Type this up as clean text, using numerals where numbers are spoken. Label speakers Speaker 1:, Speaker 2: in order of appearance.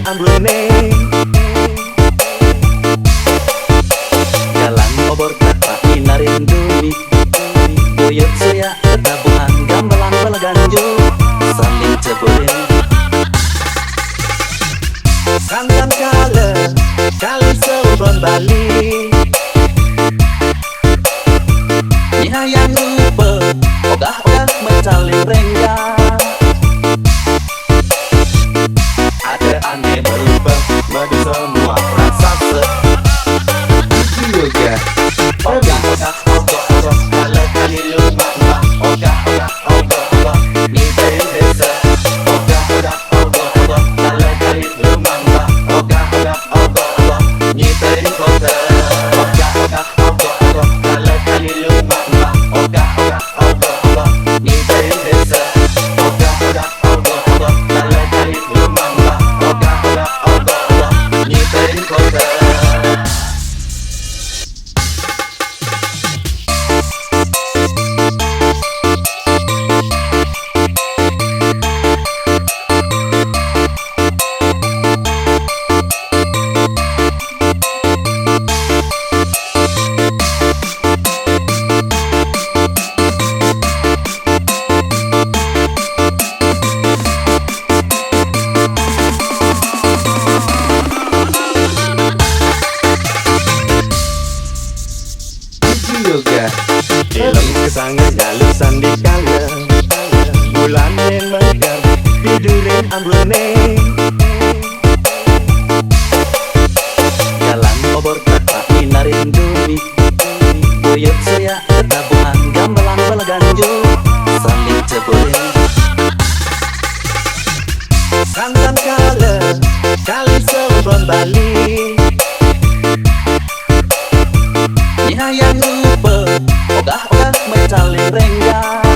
Speaker 1: ambrune jalan obor kata inarindui buyut saya ketabungan gamelan balaganju saling ceburin santan kali seuron Bali yang lupa ogah-ogah mencaling renggang ada aneh berubah bagi semua rasa juga ogah-ogah ogah-ogah kalau kali lupa ogah-ogah ogah-ogah ngibain desa ogah-ogah ogah-ogah kalau kali lupa ogah-ogah ogah-ogah ngibain kota ogah-ogah ogah-ogah kalau kali lupa juga film kesangan galusan di kala bulan yang megar tidurin ambrune jalan obor kata inarindui buyut saya ketabungan gamelan balaganju saling ceburin santan kali seuron Bali yang lupa ogah-ogah mencaling renggang